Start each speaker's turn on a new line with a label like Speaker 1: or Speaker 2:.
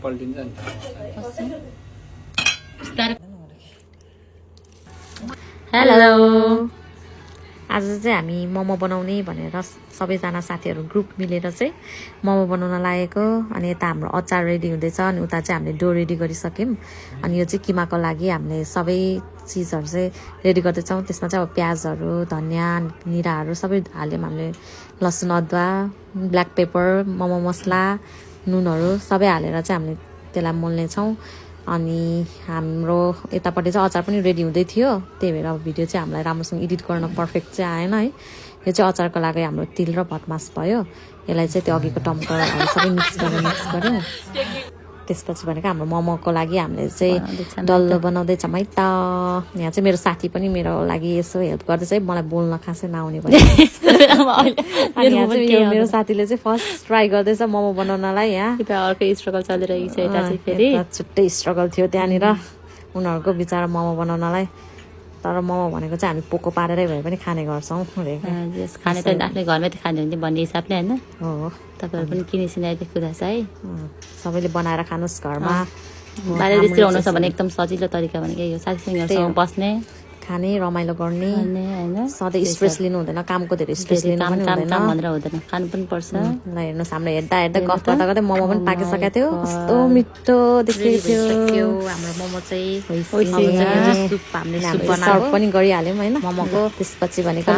Speaker 1: पल्टिन्छ नि
Speaker 2: हेलो आज चाहिँ हामी मोमो बनाउने भनेर सबैजना साथीहरू ग्रुप मिलेर चाहिँ मोमो बनाउन लागेको अनि यता हाम्रो अचार रेडी हुँदैछ अनि उता चाहिँ हामीले डो रेडी गरिसक्यौँ अनि यो चाहिँ किमाको लागि हामीले सबै चिजहरू चाहिँ रेडी गर्दैछौँ त्यसमा चाहिँ अब प्याजहरू धनियाँ निराहरू सबै हाल्यौँ हामीले लसुन अदुवा ब्ल्याक पेपर मोमो मसला नुनहरू सबै हालेर चाहिँ हामीले त्यसलाई मोल्नेछौँ अनि हाम्रो यतापट्टि चाहिँ अचार पनि रेडी हुँदै थियो त्यही भएर अब भिडियो चाहिँ हामीलाई राम्रोसँग एडिट गर्न पर्फेक्ट चाहिँ आएन है यो चाहिँ अचारको लागि हाम्रो तिल र भटमास भयो यसलाई चाहिँ त्यो अघिको टमाटरहरू सबै मिक्स गऱ्यौँ त्यसपछि भनेको हाम्रो मोमोको लागि हामीले चाहिँ डल्लो बनाउँदैछौँ है त यहाँ चाहिँ मेरो साथी पनि मेरो लागि यसो हेल्प गर्दैछ है मलाई बोल्न खासै नआउने भयो मेरो साथीले चाहिँ फर्स्ट ट्राई गर्दैछ मोमो बनाउनलाई यहाँ
Speaker 3: अर्कै स्ट्रगल चलिरहेको छ यता चाहिँ फेरि
Speaker 2: छुट्टै स्ट्रगल थियो त्यहाँनिर उनीहरूको बिचरा मोमो बनाउनलाई तर मोमो भनेको चाहिँ हामी पोको पारेरै भए पनि खाने गर्छौँ
Speaker 3: खाने त आफ्नै घरमै त खाने हुन्छ भन्ने हिसाबले होइन
Speaker 2: हो
Speaker 3: तपाईँहरू पनि किनेसिन आइदिएको कुरा छ है
Speaker 2: सबैले बनाएर खानुहोस् घरमा
Speaker 3: बाहिर त्यस्तै हुनु छ भने एकदम सजिलो तरिका भनेको यो साथीसँग बस्ने
Speaker 2: खाने रमाइलो गर्ने
Speaker 3: होइन
Speaker 2: सधैँ स्ट्रेस लिनु हुँदैन कामको धेरै स्ट्रेस लिनु पनि हुँदैन
Speaker 3: भनेर हुँदैन खानु पनि पर्छ
Speaker 2: ल हेर्नुहोस् हाम्रो हेर्दा गफ गर्दा गर्दै मोमो पनि पाकिसकेको थियो कस्तो मिठो देखेको थियो हाम्रो मोमो चाहिँ सुप हामीले सर्भ पनि गरिहाल्यौँ होइन मोमोको त्यसपछि भनेको